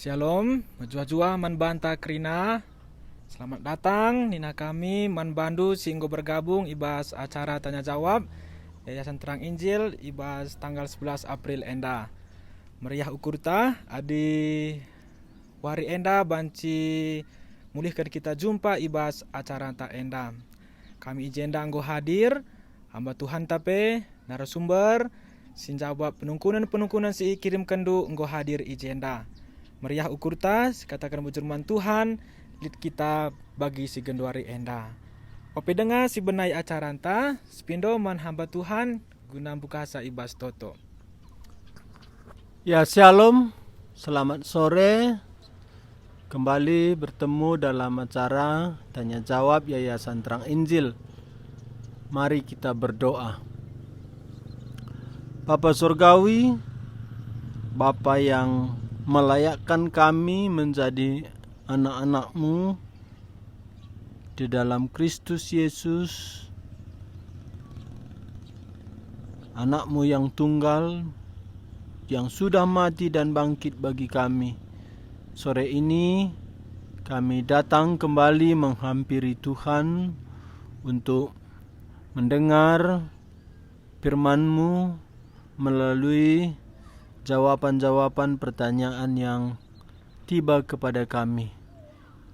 Shalom, majua-jua man banta krina. Selamat datang nina kami man bandu singgo bergabung ibas acara tanya jawab Yayasan Terang Injil ibas tanggal 11 April enda. Meriah ukurta adi wari enda banci mulihkan kita jumpa ibas acara ta enda. Kami ijenda anggo hadir hamba Tuhan tape narasumber sin jawab penungkunan si kirim kendu enggo hadir ijenda. Meriah ukurta katakan bujurman Tuhan lid kita bagi si genduari enda. Ope dengar si benai acaranta sepindo man hamba Tuhan guna bukasa ibas toto. Ya, shalom, selamat sore. Kembali bertemu dalam acara tanya jawab Yayasan Terang Injil. Mari kita berdoa. Bapa Surgawi, Bapa yang melayakkan kami menjadi anak-anak-Mu di dalam Kristus Yesus, anak-Mu yang tunggal, yang sudah mati dan bangkit bagi kami. Sore ini kami datang kembali menghampiri Tuhan untuk mendengar firman-Mu melalui jawaban-jawaban pertanyaan yang tiba kepada kami.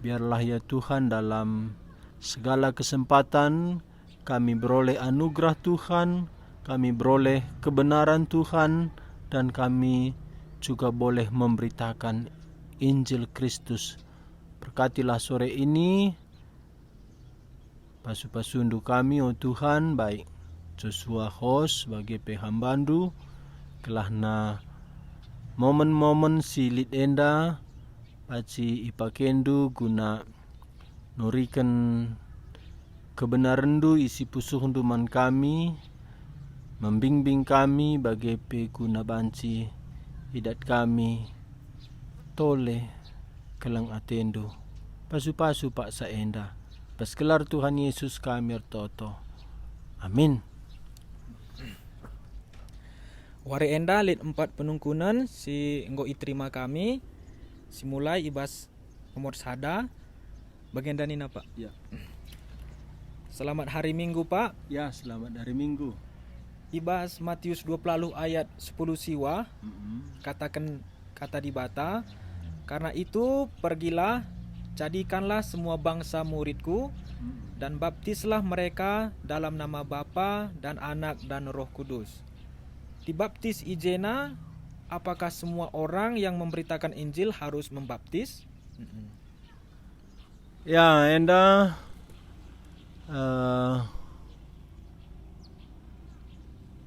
Biarlah ya Tuhan dalam segala kesempatan kami beroleh anugerah Tuhan, kami beroleh kebenaran Tuhan, dan kami juga boleh memberitakan Injil Kristus. Berkatilah sore ini pasu-pasundu kami, oh Tuhan, baik Joshua host sebagai pehambandu, kelahna momen-momen silit enda paci ipakendu guna nurikan kebenaran du isi pusuh duman kami, membimbing kami bagi guna banci hidat kami tole kelang atendu pasu-pasu pak saenda pas kelar Tuhan Yesus kami ertoto. Amin. Wari enda lid 4 penungkunan si enggo iterima kami simulai ibas nomor sada bagian danina Pak. Ya. Selamat hari Minggu Pak. Ya, selamat hari Minggu. Ibas Matius 20 ayat 10 siwa katakan kata di bata, karena itu pergilah jadikanlah semua bangsa muridku dan baptislah mereka dalam nama Bapa dan Anak dan Roh Kudus. Dibaptis ijena, apakah semua orang yang memberitakan Injil harus membaptis? Ya, enda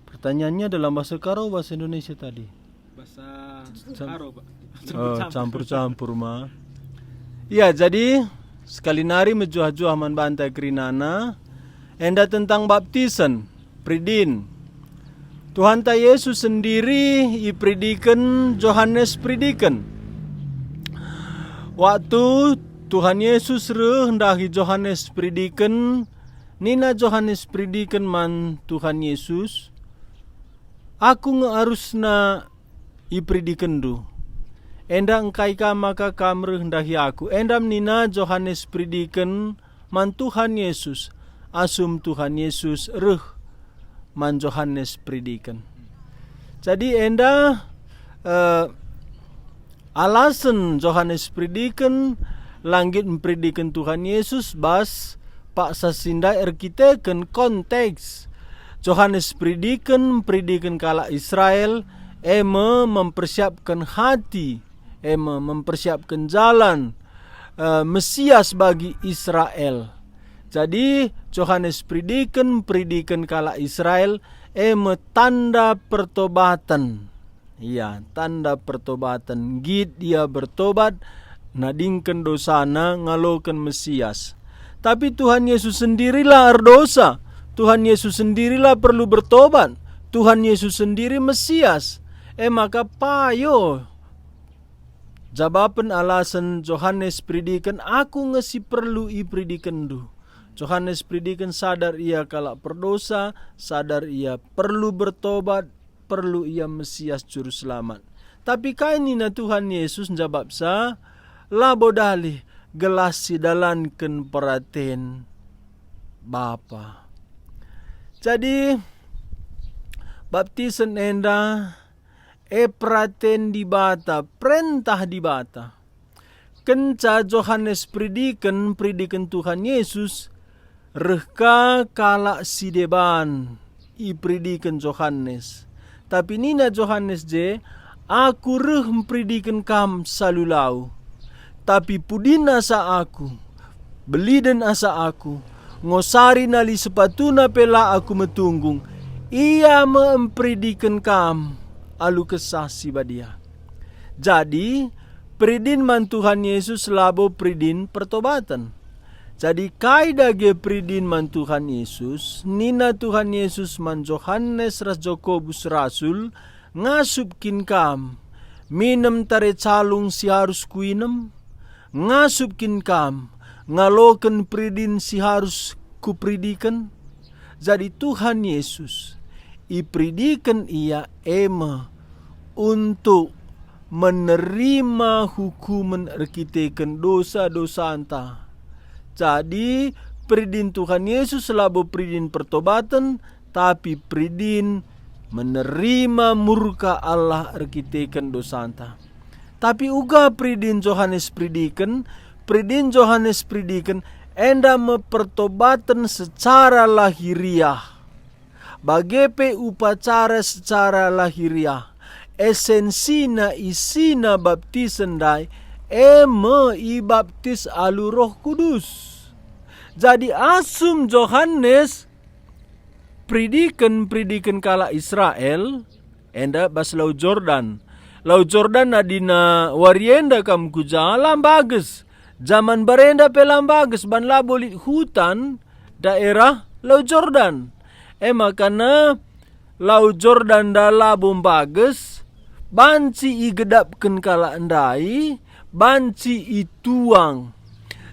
pertanyaannya dalam bahasa Karo bahasa Indonesia tadi? Bahasa Karo Pak. Campur-campur mah. Ya, jadi sekali nari mejuah-juah man bantai kerinana enda tentang baptisan, pridin. Tuhan ta Yesus sendiri ipridikan Yohanes pridikan. Waktu Tuhan Yesus hendahi Yohanes pridikan, nina Yohanes pridikan man Tuhan Yesus, aku harusna ipridikan du. Enda engkai ka maka kamre hendahi aku. Endam nina Yohanes pridikan man Tuhan Yesus, asum Tuhan Yesus man Yohanes pridikan. Jadi enda alasan Yohanes pridikan langit mempridikan Tuhan Yesus bas pak sasinda erkiteken konteks Yohanes pridikan kala Israel mempersiapkan hati, mempersiapkan jalan Mesias bagi Israel. Jadi Yohanes pridikan kala Israel tanda pertobatan. Iya, tanda pertobatan. Gid dia bertobat, nadingkan dosana, ngalokan Mesias. Tapi Tuhan Yesus sendirilah erdosa. Tuhan Yesus sendirilah perlu bertobat. Tuhan Yesus sendiri Mesias. Maka payo jawaban alasan Yohanes pridikan aku ngesi perlu ipridikan du. Yohanes pridikan sadar ia kala berdosa, sadar ia perlu bertobat, perlu ia Mesias juru selamat. Tapi kaini na Tuhan Yesus njabab sa labo dali gelas si dalanken peraten Bapa. Jadi baptisen enda peraten di bata, perintah di bata. Kenca Johannes prediken Tuhan Yesus, rehka kalak si deban i prediken Johannes. Tapi nina Johannes je, aku reh memprediken kam salulau. Tapi pudin asa aku, beliden asa aku, ngosari nali sepatuna pela aku metunggung. Ia memprediken kam, alu kesah si badia. Jadi, pridin man Tuhan Yesus labo pridin pertobatan. Jadi kaida ge pridin man Tuhan Yesus, nina Tuhan Yesus man Johannes ras Jakobus rasul, ngasupkin kam, minem tare calung si harus kuinem, ngasupkin kam, ngaloken pridin si harus kupridikan. Jadi Tuhan Yesus, ipridikan ia ema untuk menerima hukuman erkiteken dosa-dosa anta. Jadi pridin Tuhan Yesus labo pridin pertobatan, tapi pridin menerima murka Allah erkiteken dosa anta. Tapi uga pridin Johannes prediken enda mepertobatan secara lahiriah. Bagepe upacara secara lahiriah. Esensina isina baptisen dai ibaptis alu Roh Kudus. Jadi asum Johannes prediken kala Israel enda bas Lau Jordan. Lau Jordan adina warienda kam kujalam bagus. Zaman barenda pelam bagus ban labolit hutan daerah Lau Jordan. Makana Lau Jordan da labom bagus, banci igedapken kala endai, banci ituang.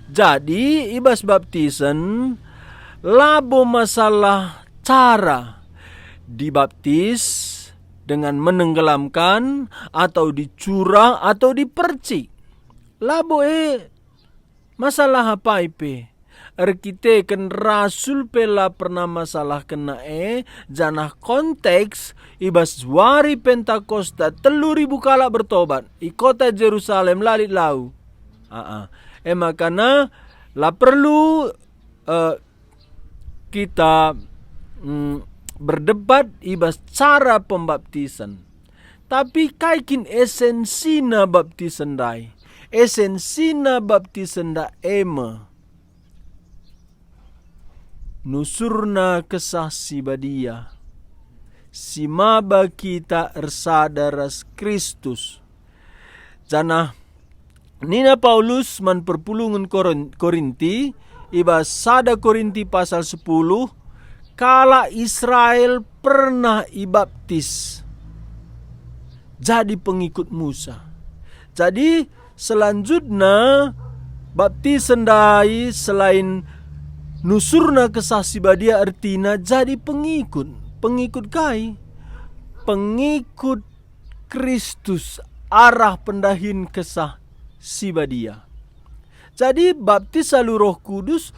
Jadi ibas baptisen labo masalah cara dibaptis dengan menenggelamkan atau dicurah atau dipercik. Labo masalah apa ipe? Erkiteken rasul pela pernah masalah kena janah konteks ibas wari Pentakosta 3.000 kala bertobat i kota Jerusalem lalit lau. Makana la perlu kita berdebat ibas cara pembaptisan. Tapi kaikin esensina baptisan dai. Esensina baptisan da nusurna kesah si badia. Si maba kita ersadaras Kristus. Janah nina Paulus man perpulungan Korinti, iba sada Korinti pasal 10, kala Israel pernah ibaptis jadi pengikut Musa. Jadi selanjutnya baptisan dai selain nusurna kesah si badia artina jadi pengikut kai, pengikut Kristus arah pendahin kesah si badia. Jadi baptis alu Roh Kudus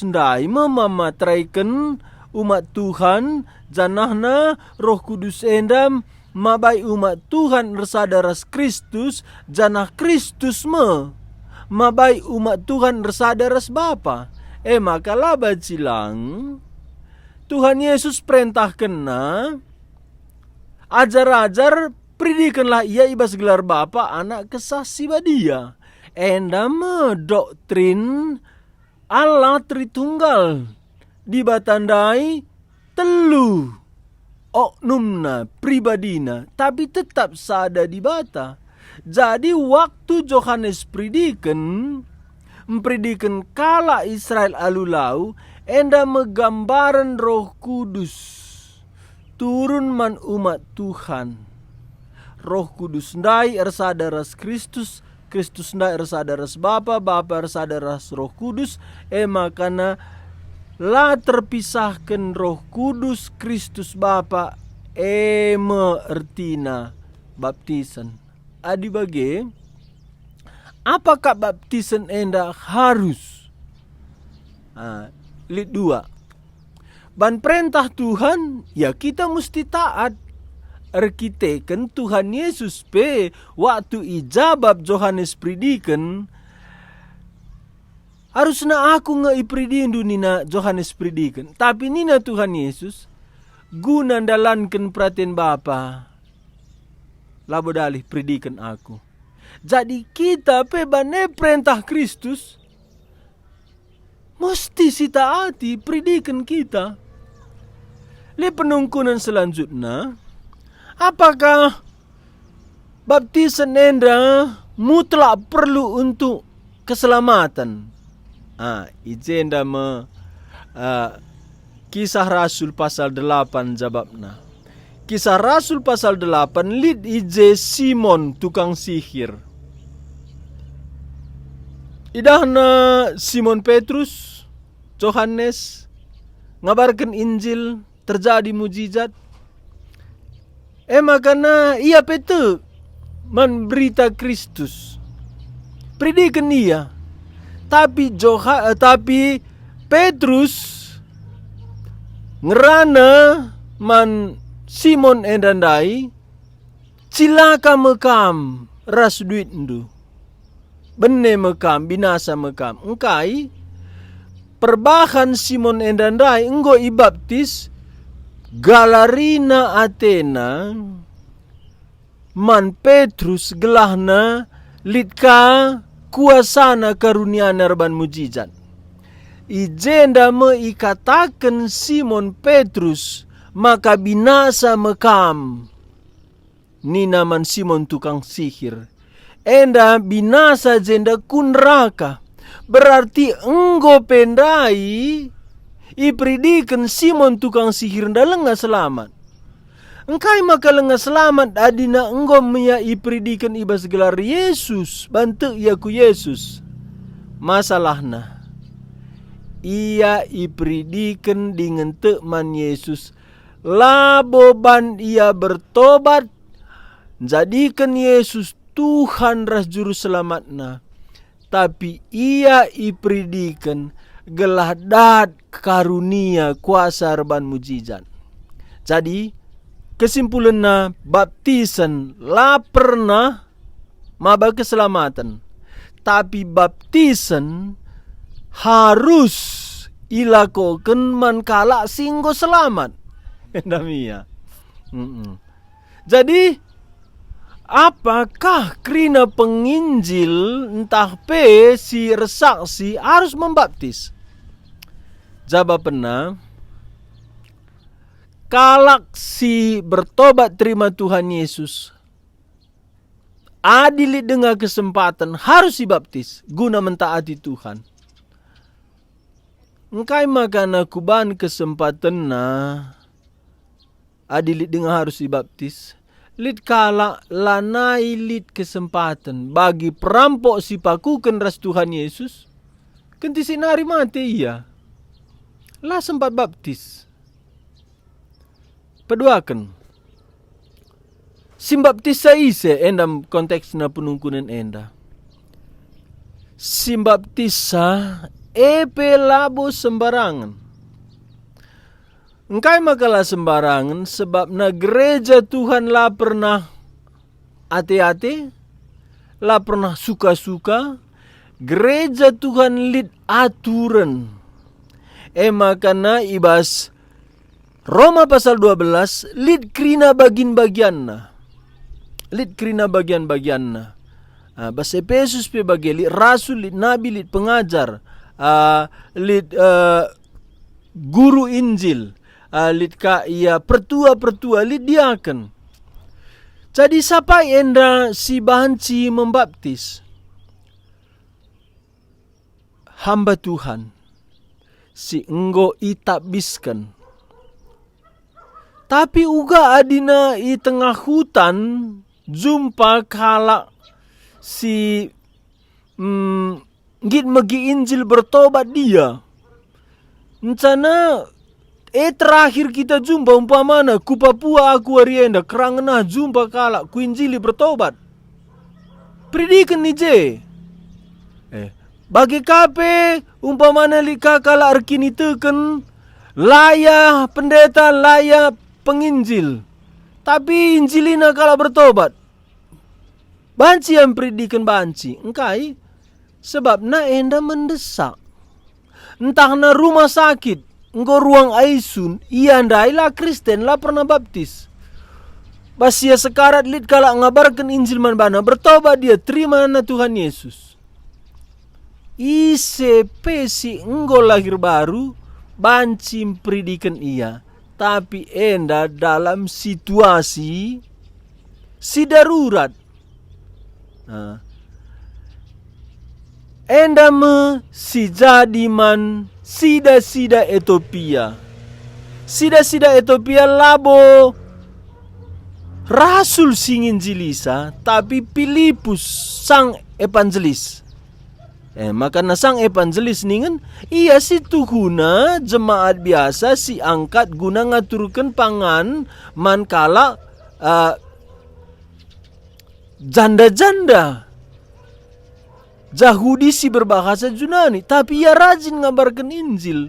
ndai mematraikan umat Tuhan janahna Roh Kudus endam mabai umat Tuhan ersadaras Kristus janah Kristus mabai umat Tuhan ersadaras Bapa. Maka laba cilang Tuhan Yesus perintahkan ajar-ajar pridikanlah ia ibas gelar Bapa anak kesah si badia. Endam doktrin Allah Tritunggal dibatandai telu oknumna pribadina tapi tetap sada di bata. Jadi waktu Johannes predikan kala Israel alulau enda menggambaran Roh Kudus turun man umat Tuhan. Roh Kudus ndai ersadaras Kristus, Kristus ndai ersadaras Bapa, Bapa ersadaras Roh Kudus. Makana la terpisahkan Roh Kudus Kristus Bapa ertina baptisan. Adi bage, apakah baptisan enda harus? Lid 2. Ban perintah Tuhan, ya kita mesti taat. Arkiteken Tuhan Yesus pe waktu ijabab Johannes prediken, harusna aku ngeipridindu nina Johannes prediken. Tapi nina Tuhan Yesus guna dalankan perhatian Bapa, labo dalih prediken aku. Jadi kita pe bane perintah Kristus mesti sitaati prediken kita. Le penungkunan selanjutnya, apakah baptisan enda mutlak perlu untuk keselamatan? Ijenda Kisah Rasul pasal 8 jawabna. Kisah Rasul pasal 8 lid ije Simon tukang sihir. Idahna Simon Petrus, Yohanes ngabarkan Injil, terjadi mujizat. Makana ia pete berita Kristus. Predikan ia. Tapi Petrus ngerana man Simon endandai cilaka mekam ras duit ndu. Bene mekam binasa mekam. Engkai perbahan Simon endandai enggo ibaptis galarina Athena man Petrus gelahna litka kuasana karunia narban mujizat. Ijenda ikatakan Simon Petrus maka binasa mekam nina man Simon tukang sihir. Enda binasa jenda kunraka. Berarti enggo pendai ipridikan Simon tukang sihir nda lenga selamat. Engkai maka lenga selamat adina enggo mia ipridikan ibas gelar Yesus, bantu iaku Yesus. Masalahna ia ipridikan dengan tekman Yesus, laboban ia bertobat, jadikan Yesus Tuhan ras juru selamatna. Tapi ia ipridikan gelah dat karunia kuasa reban mujizat. Jadi kesimpulannya baptisan la pernah maba keselamatan. Tapi baptisan harus ilakokan mankala singgo selamat. Endamia. Jadi apakah krina penginjil entah pe si resaksi harus membaptis? Jawabannya, kalak si bertobat terima Tuhan Yesus, adili dengan kesempatan harus dibaptis guna mentaati Tuhan. Engkai makana kuban kesempatan adili dengan harus dibaptis. Lid kala lanai lid kesempatan bagi perampok si pakukan ras Tuhan Yesus, kenti sinari mati ia. Lah sempat baptis. Peduakan. Sim baptis saise endam konteksna penungkunan enda. Sim baptisa epe labo sembarangan. Engkai makalah sembarangan sebab na gereja Tuhan lah pernah hati-hati, lah pernah suka-suka. Gereja Tuhan lid aturan. Makana ibas Roma pasal 12 lid krina bagian-bagianna. Lid krina bagian-bagianna. Bahasa Efesus pe bagi lid rasul, lid nabi, lid pengajar, lid guru Injil, lid ka ia pertua-pertua, lid diaken. Jadi siapa enda si banci membaptis? Hamba Tuhan si enggo itabiskan. Tapi uga adina i tengah hutan jumpa kalak si ngit megi Injil bertobat dia. Encana terakhir kita jumpa umpamana ku Papua aku Arienda kerangena jumpa kalak ku injili bertobat. Predikan ni je. Bagi kape umpamana lika kalak arkini teken laya pendeta laya penginjil. Tapi injilina kalak bertobat. Banci yang predikan banci. Engkai sebab na enda mendesak. Entah na rumah sakit, engkau ruang aisun, iya ndai lah Kristen lah pernah baptis. Basia sekarat lit kalak ngabarkan Injil man bana, bertobat dia, terima na Tuhan Yesus. ICP si engkau lahir baru, bancim predikan iya. Tapi enda dalam situasi si darurat. Enda me si jadi man sida-sida Ethiopia. Sida-sida Ethiopia labo rasul singin jilisa tapi Filipus sang evangelis. Maka na sang evangelis ningen iya si tuhuna jemaat biasa si angkat guna ngaturkan pangan mankala janda-janda. Yahudi si berbahasa Yunani, tapi ia rajin ngabarkan Injil.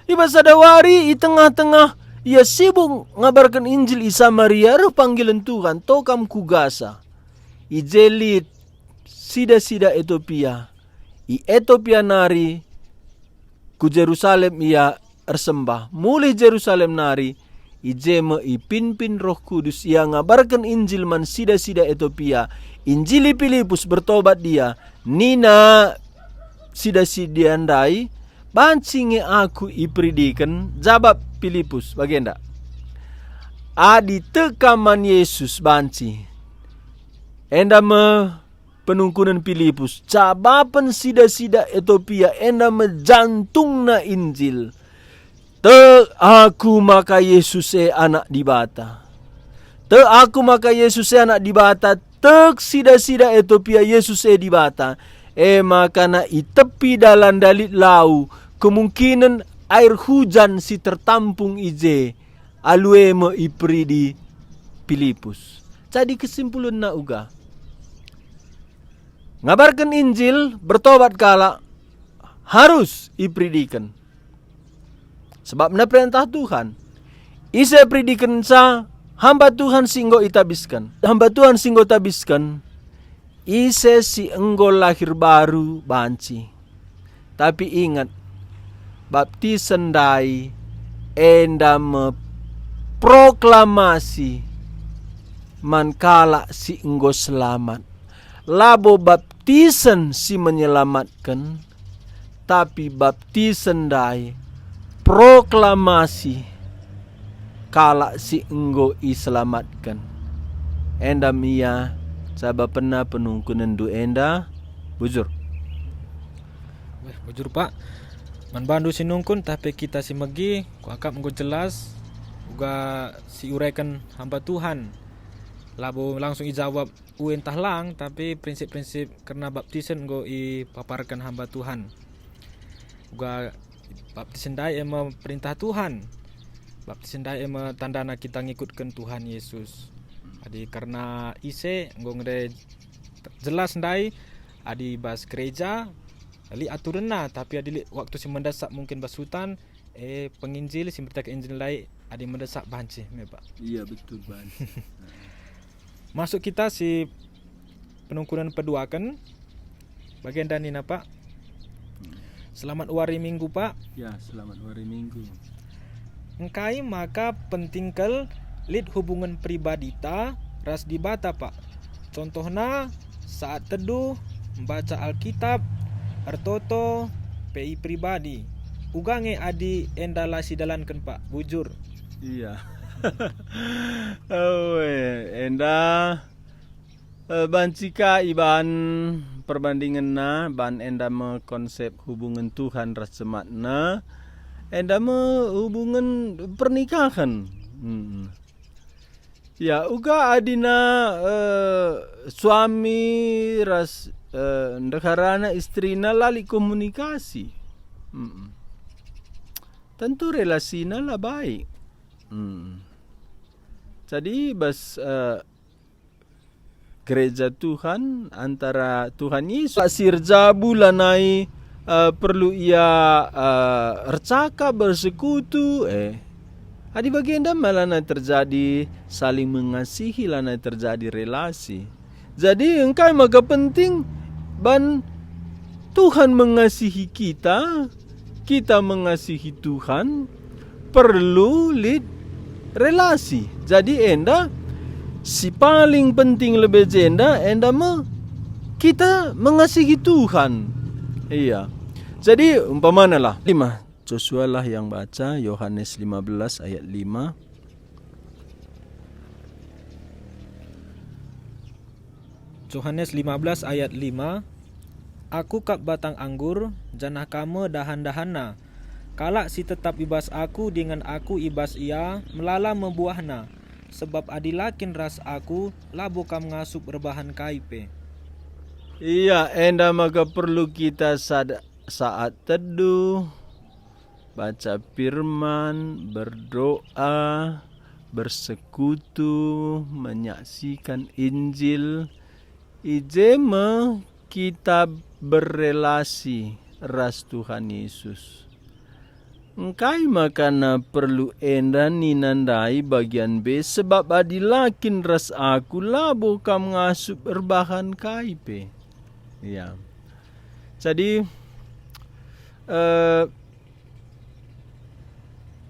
Iba sadawari, i tengah-tengah, ia sibuk ngabarkan Injil Isa Maria, panggilan Tuhan, tokam kugasa. I jelit, sida-sida Ethiopia. I Ethiopia nari, ku Jerusalem ia ersembah. Mulai Jerusalem nari, i jeme i pinpin Roh Kudus, ia ngabarkan Injil man sida-sida Ethiopia. Injili Filipus bertobat dia. Nina sida-sida andai bancinge aku ipridikan jawab Filipus bagenda. Adi tekaman Yesus banci. Enda me penungkunan Filipus jawaban sida-sida Ethiopia enda me jantung na Injil. Te aku maka Yesus anak dibata. Te aku maka Yesus anak dibata. Tek sida-sida Ethiopia Yesus dibata. Maka na itepi dalam dalit lau. Kemungkinan air hujan si tertampung ije. Alue me ipri di Filipus. Jadi kesimpulan na uga. Ngabarkan Injil bertobat kala harus ipridikan. Sebab na perintah Tuhan. Isa pridikan sa hamba Tuhan singgo itabiskan. Hamba Tuhan singgo tabiskan. Ise si enggo lahir baru banci. Tapi ingat. Baptisan dai. Enda me proklamasi. Mankala si enggo selamat. Labo baptisan si menyelamatkan. Tapi baptisan dai. Proklamasi. Kala si enggo iselamatkan. Enda mia saba pernah penungkunan du enda bujur. Bujur Pak. Man bandu sinungkun tapi kita si megi ku akap enggo jelas uga si uraikan hamba Tuhan. Labo langsung ijawab entah lang tapi prinsip-prinsip karena baptisan enggo ipaparkan hamba Tuhan. Uga baptisan dai emang perintah Tuhan. Baptisan dai emang tandana kita ngikutkan Tuhan Yesus. Adi karena ise ngongre jelas dai adi bas gereja ali aturna tapi adi waktu si mendesak mungkin bas hutan penginjil si berita Injil lai adi mendesak banci me Pak. Iya betul banci. Masuk kita si penungkunan peduakan bagian dan ini Pak. Selamat wari Minggu Pak. Ya, selamat wari Minggu. Engkai maka pentingkel lid hubungan pribadi ta ras dibata Pak. Contohnya saat teduh membaca Alkitab, ertoto, PI pribadi. Ugange adi endala sidalankan Pak, bujur. Iya. Enda bancika iban perbandingan na ban enda me konsep hubungan Tuhan ras sematna. Enda me hubungan pernikahan. Ya uga adina suami ras ndekarana istrina lali komunikasi. tentu relasinya lah baik. Jadi gereja Tuhan antara Tuhan Yesus pasir jabu lanai perlu ia bercakap bersekutu di bagian malah terjadi saling mengasihi lah terjadi relasi. Jadi engkau maka penting ban Tuhan mengasihi kita, kita mengasihi Tuhan, perlu relasi. Jadi si paling penting lebih jenda kita mengasihi Tuhan. Iya. Jadi umpamanya lah 5. Joshua lah yang baca Yohanes 15 ayat 5. Yohanes 15 ayat 5. Aku kap batang anggur, janah kamu dahan-dahana. Kalak si tetap ibas aku dengan aku ibas ia, melala membuahna. Sebab adilakin ras aku, labo kam ngasup berbahan kaipe. Iya, maka perlu kita saat teduh, baca firman, berdoa, bersekutu, menyaksikan Injil. Ijema kita berrelasi ras Tuhan Yesus. Engkai makana perlu ninandai bagian B sebab adilakin ras aku labo kam ngasup berbahan kaipe. Ya. Jadi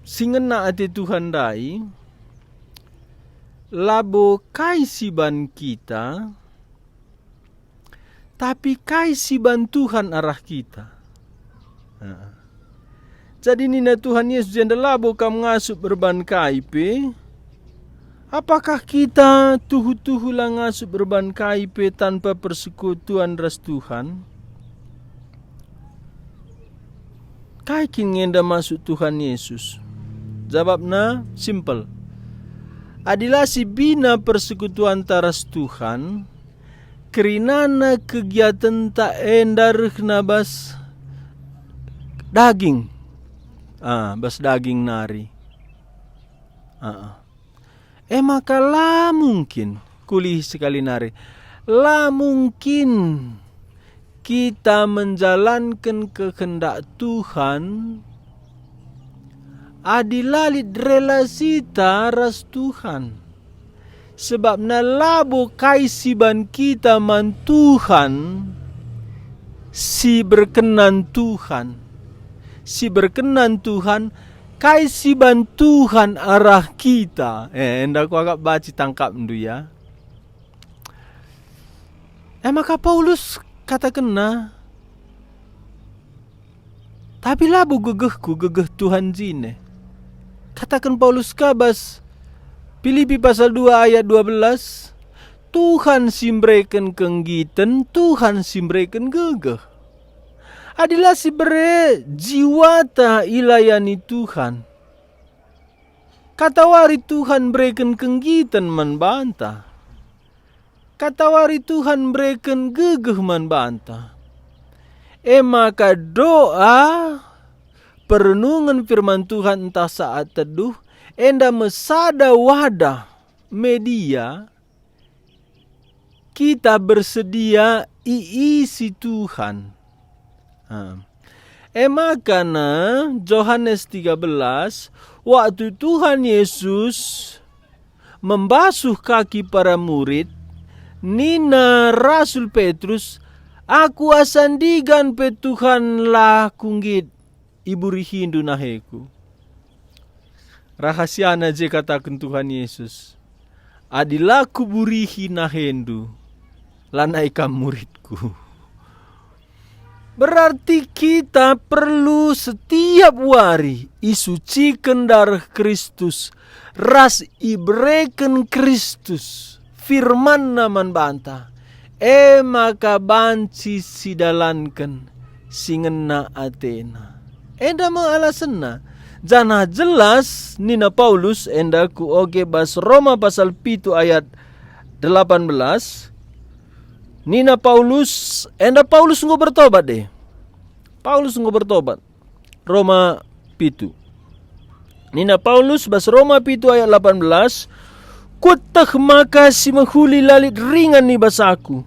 singena ati Tuhan dai labo kai siban kita tapi kai siban Tuhan arah kita. Jadi nina Tuhan Yesus janda labo kam ngasup berban kaipe. Apakah kita tuhu-tuhu lah ngasup berban kaipe tanpa persekutuan ras Tuhan? Kai ngenda masuk Tuhan Yesus? Jawabna simple. Adilah si bina persekutuan taras Tuhan, kerinana kegiatan tak endarh nabas daging. Bas daging nari. Maka lah mungkin kulih sekali nari. Lah mungkin kita menjalankan kehendak Tuhan adilalit relasi taras Tuhan. Sebab nalabo kai siban kita man Tuhan si berkenan Tuhan. Si berkenan Tuhan kai siban Tuhan arah kita. Hendak aku agak baca tangkap dulu ya. Maka Paulus kata kena. Tapi labo gegeh Tuhan jine. Katakan Paulus kabas Filipi pasal 2 ayat 12. Tuhan simbreken kenggiten, Tuhan simbreken gegeh. Adilah si bere jiwata ilayani Tuhan. Katawari Tuhan breken kenggiten man bantah. Katawari Tuhan breken gegeh man bantah. Maka doa perenungan firman Tuhan entah saat teduh enda mesada wadah media kita bersedia iisi Tuhan. Makana Yohanes 13 waktu Tuhan Yesus membasuh kaki para murid, nina Rasul Petrus, aku asandigan pe Tuhan lah kunggit iburi hindu naheku. Rahasiana je katakan Tuhan Yesus. Adilah kuburihi nahendu. Lanai kam muridku. Berarti kita perlu setiap hari isucikan darah Kristus. Ras ibreken Kristus. Firman naman bantah. Maka banci sidalankan singena Athena. Enda alasanna. Janah jelas nina Paulus enda ku oge bas Roma pasal 7 ayat 18. Nina Paulus nggo bertobat deh. Paulus nggo bertobat. Roma 7. Nina Paulus bas Roma 7 ayat 18. Kutah maka si mahuli lalit ringan ni basaku.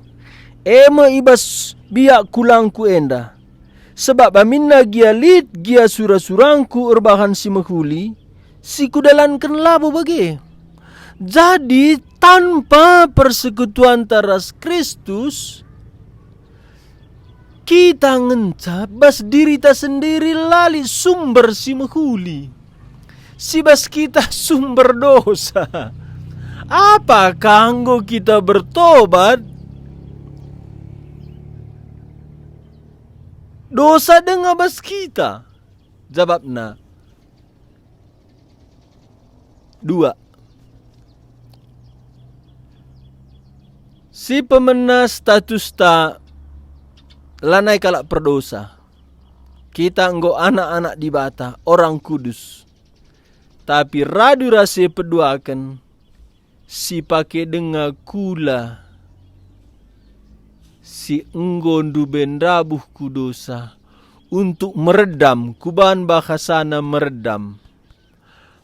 Ema ibas biak kulangku enda. Sebab aminna gia lit gia surang-surangku urbahan si mahuli. Si kudalankan labu bagi. Jadi tanpa persekutuan taras Kristus, kita ngencap bas diri ta sendiri lali sumber si mahuli. Si bas kita sumber dosa. Apa kanggo kita bertobat? Dosa dengan bas kita. Jawabna. 2. Si pemena status ta lanai kalak perdosa. Kita enggo anak-anak di bata, orang kudus. Tapi radu rasa peduakan si pake dengar kula. Si enggo nduben rabuh ku dosa untuk meredam, kuban bahasana meredam.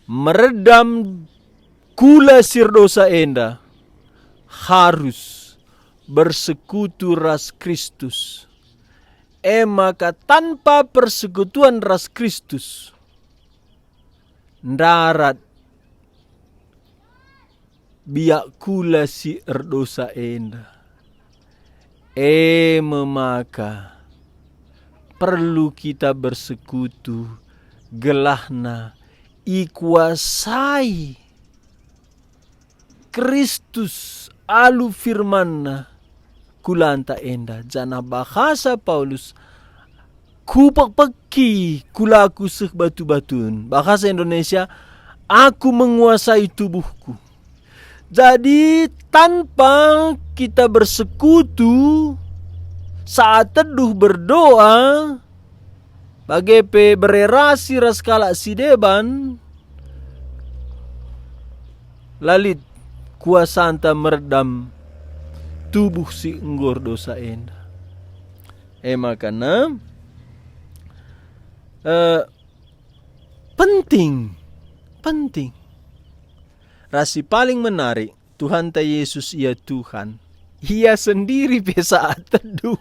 Meredam kula sir dosa enda harus bersekutu ras Kristus. Maka tanpa persekutuan ras Kristus, ndarat biak kula si erdosa enda. Maka perlu kita bersekutu gelahna ikuasai Kristus alu firmanna kulanta enda. Jana bahasa Paulus kupaki kulaku seh batu-batun. Bahasa Indonesia, aku menguasai tubuhku. Jadi tanpa kita bersekutu saat teduh berdoa bagi bererasi raskala sideban lalit kuasa anta meredam tubuh si enggor dosa enda. Makana penting. Rasi paling menarik, Tuhan ta Yesus ia Tuhan. Ia sendiri pe saat teduh.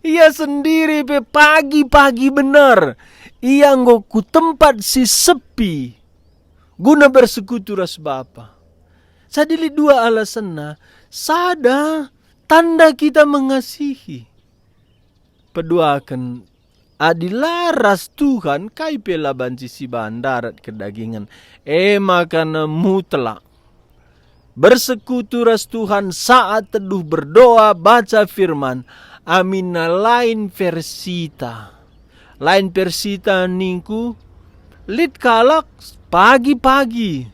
Ia sendiri pe pagi-pagi benar. Ia nggo ku tempat si sepi. Guna bersekutu ras Bapa. Sadili 2 alasanna. Sada tanda kita mengasihi. Peduakan adilaras Tuhan kai pela banci si bandarat kedagingan. Makana mutlak. Bersekutu ras Tuhan saat teduh berdoa baca firman. Amina lain versita. Lain versita ningku lit kalak pagi-pagi.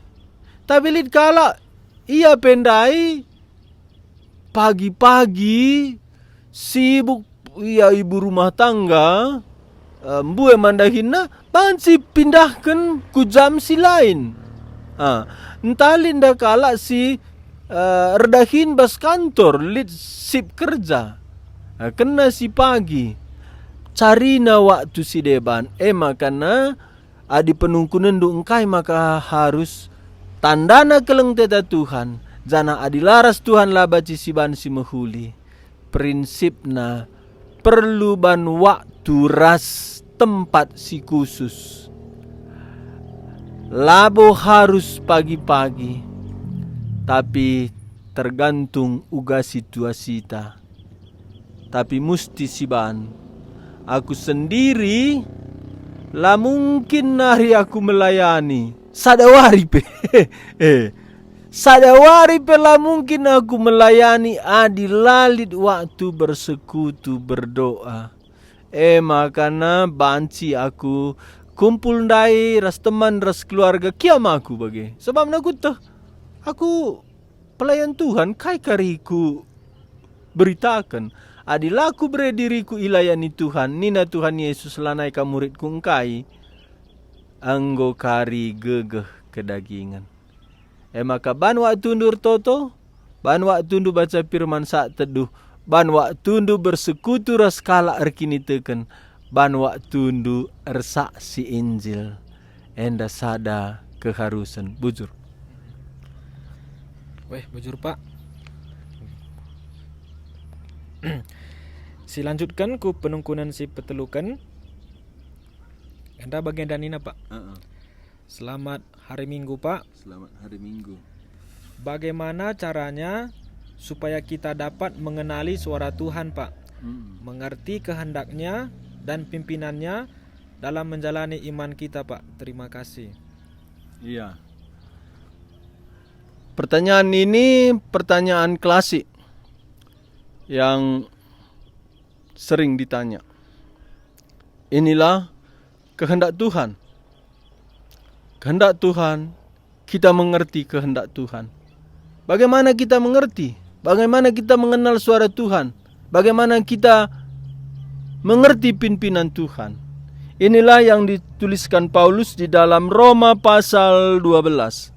Tapi lit kalak ia pendai pagi-pagi sibuk ia ibu rumah tangga mbue mandahinna bansi pindahkan ku jam si lain. Entalin dah kalak si redahin bas kantor lit sip kerja. Kena si pagi carina waktu si deban. Makana adi penungkunan du engkai maka harus tandana keleng teta Tuhan. Jana adilaras Tuhan labaci si ban si mahuli. Prinsipna perlu ban waktu ras tempat si khusus. Labo harus pagi-pagi. Tapi tergantung uga situasi ta. Tapi musti si ban. Aku sendiri lah mungkin hari aku melayani. Sadawari pe. Sadawari pe lah mungkin aku melayani adilalit waktu bersekutu berdoa. Makana banci aku kumpul ndai ras teman ras keluarga kiam aku bagi. Sebab aku tuh aku pelayan Tuhan kai kariku beritakan. Adilaku berdiriku ilayani Tuhan. Nina Tuhan Yesus lanai ka muridku engkai. Anggo kari gegeh kedagingan. Maka ban waktu ndur toto. Ban waktu ndu baca firman saat teduh. Ban waktu ndu bersekutu ras kala erkini teken. Ban waktu ndu ersaksi Injil. enda sada keharusan bujur. Weh, bujur Pak. Silanjutkan ku penungkunan si petelukan. Enda bagian danina Pak. Selamat hari Minggu Pak. Selamat hari Minggu. Bagaimana caranya supaya kita dapat mengenali suara Tuhan Pak, mengerti kehendaknya dan pimpinannya dalam menjalani iman kita Pak. Terima kasih. Iya. Pertanyaan ini pertanyaan klasik yang sering ditanya. Inilah kehendak Tuhan. Kehendak Tuhan, kita mengerti kehendak Tuhan. Bagaimana kita mengerti? Bagaimana kita mengenal suara Tuhan? Bagaimana kita mengerti pimpinan Tuhan? Inilah yang dituliskan Paulus di dalam Roma pasal 12.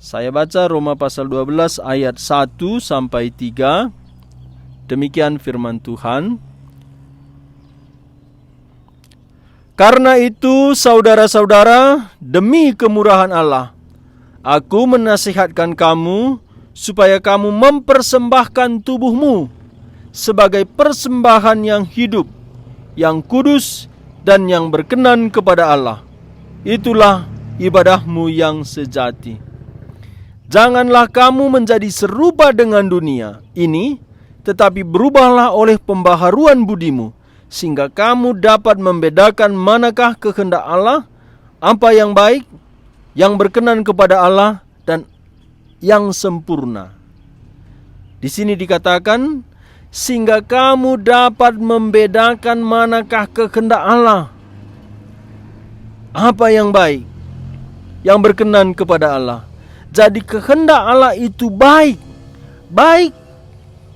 Saya baca Roma pasal 12 ayat 1 sampai 3. Demikian firman Tuhan. Karena itu saudara-saudara, demi kemurahan Allah, aku menasihatkan kamu supaya kamu mempersembahkan tubuhmu sebagai persembahan yang hidup, yang kudus, dan yang berkenan kepada Allah. Itulah ibadahmu yang sejati. Janganlah kamu menjadi serupa dengan dunia ini, tetapi berubahlah oleh pembaharuan budimu, sehingga kamu dapat membedakan manakah kehendak Allah, apa yang baik, yang berkenan kepada Allah, dan yang sempurna. Di sini dikatakan, sehingga kamu dapat membedakan manakah kehendak Allah, apa yang baik, yang berkenan kepada Allah. Jadi kehendak Allah itu baik. Baik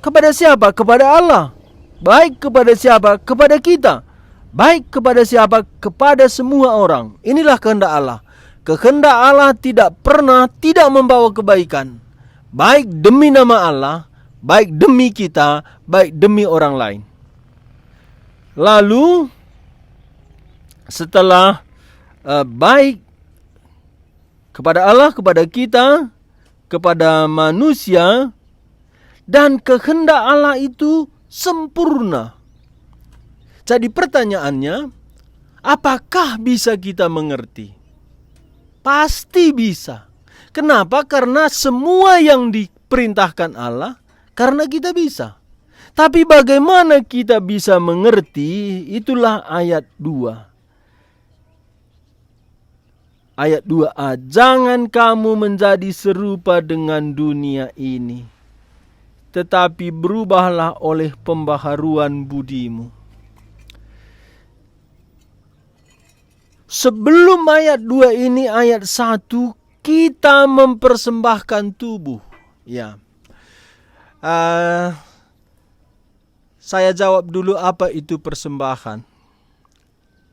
kepada siapa? Kepada Allah. Baik kepada siapa? Kepada kita. Baik kepada siapa? Kepada semua orang. Inilah kehendak Allah. Kehendak Allah tidak pernah tidak membawa kebaikan. Baik demi nama Allah, baik demi kita, baik demi orang lain. Lalu setelah baik kepada Allah, kepada kita, kepada manusia, dan kehendak Allah itu sempurna. Jadi pertanyaannya, apakah bisa kita mengerti? Pasti bisa. Kenapa? Karena semua yang diperintahkan Allah, karena kita bisa. Tapi bagaimana kita bisa mengerti? Itulah ayat 2. Ayat 2a, jangan kamu menjadi serupa dengan dunia ini, tetapi berubahlah oleh pembaharuan budimu. Sebelum ayat 2 ini, ayat 1, kita mempersembahkan tubuh. Ya, saya jawab dulu apa itu persembahan.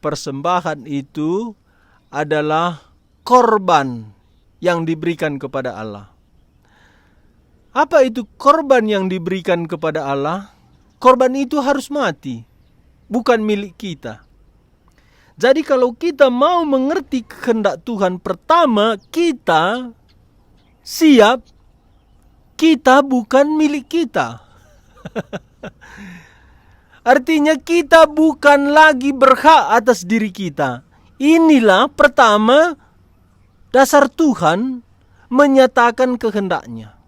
Persembahan itu adalah korban yang diberikan kepada Allah. Apa itu korban yang diberikan kepada Allah? Korban itu harus mati, bukan milik kita. Jadi kalau kita mau mengerti kehendak Tuhan, pertama kita siap, kita bukan milik kita. Artinya kita bukan lagi berhak atas diri kita. Inilah pertama dasar Tuhan menyatakan kehendaknya.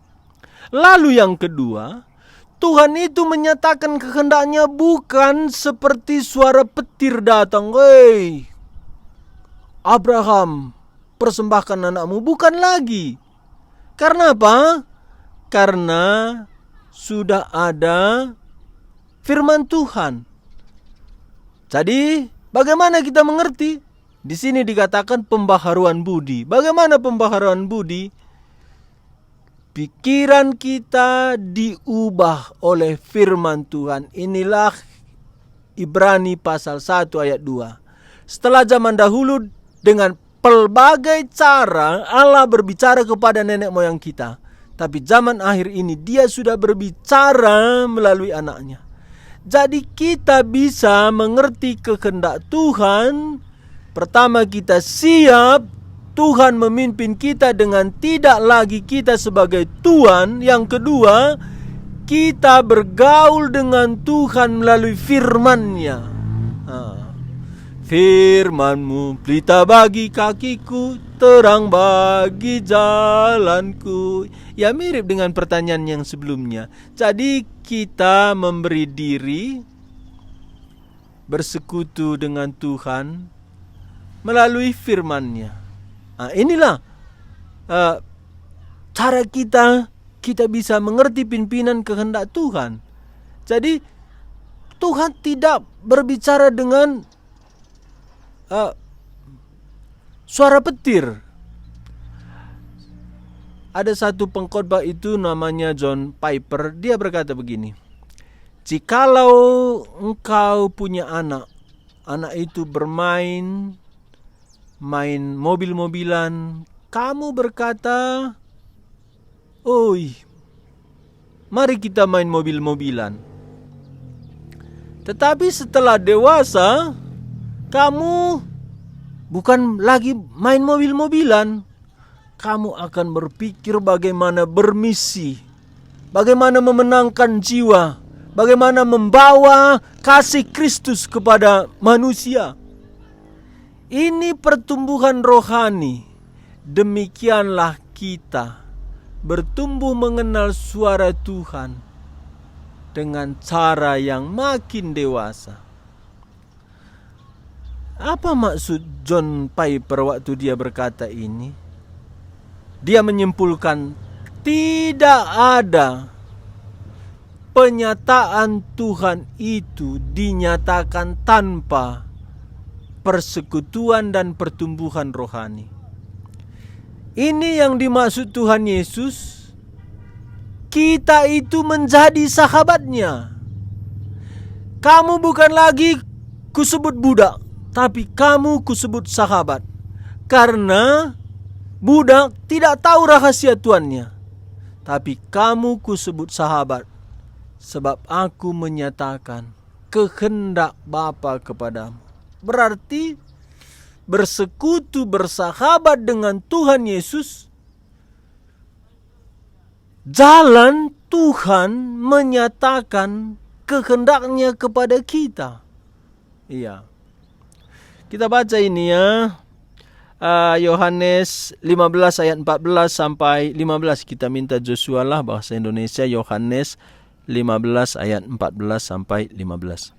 Lalu yang kedua, Tuhan itu menyatakan kehendaknya bukan seperti suara petir datang. Hei, Abraham, persembahkan anakmu. Bukan lagi. Karena apa? Karena sudah ada firman Tuhan. Jadi, bagaimana kita mengerti? Di sini dikatakan pembaharuan budi. Bagaimana pembaharuan budi? Pikiran kita diubah oleh firman Tuhan. Inilah Ibrani pasal 1 ayat 2. Setelah zaman dahulu dengan pelbagai cara Allah berbicara kepada nenek moyang kita. Tapi zaman akhir ini dia sudah berbicara melalui anaknya. Jadi kita bisa mengerti kehendak Tuhan Pertama, kita siap Tuhan memimpin kita dengan tidak lagi kita sebagai Tuhan. Yang kedua, kita bergaul dengan Tuhan melalui firman-Nya. Firman-Mu pelita bagi kakiku, terang bagi jalanku. Ya, mirip dengan pertanyaan yang sebelumnya. Jadi kita memberi diri bersekutu dengan Tuhan melalui firman-Nya. Inilah cara kita bisa mengerti pimpinan kehendak Tuhan. Jadi Tuhan tidak berbicara dengan suara petir. Ada satu pengkhotbah itu namanya John Piper. Dia berkata begini: jikalau engkau punya anak itu bermain mobil-mobilan, kamu berkata, "Oi, mari kita main mobil-mobilan." Tetapi setelah dewasa, kamu bukan lagi main mobil-mobilan. Kamu akan berpikir bagaimana bermisi, bagaimana memenangkan jiwa, bagaimana membawa kasih Kristus kepada manusia. Ini pertumbuhan rohani. Demikianlah kita bertumbuh mengenal suara Tuhan dengan cara yang makin dewasa. Apa maksud John Piper waktu dia berkata ini? Dia menyimpulkan tidak ada penyataan Tuhan itu dinyatakan tanpa persekutuan dan pertumbuhan rohani. Ini yang dimaksud Tuhan Yesus. Kita itu menjadi sahabatnya. Kamu bukan lagi kusebut budak, tapi kamu kusebut sahabat. Karena budak tidak tahu rahasia tuannya, tapi kamu kusebut sahabat, sebab aku menyatakan kehendak Bapa kepadamu. Berarti bersekutu, bersahabat dengan Tuhan Yesus, jalan Tuhan menyatakan kehendaknya kepada kita. Iya. Kita baca ini ya. Yohanes 15 ayat 14 sampai 15. Kita minta Joshua lah bahasa Indonesia. Yohanes 15 ayat 14 sampai 15.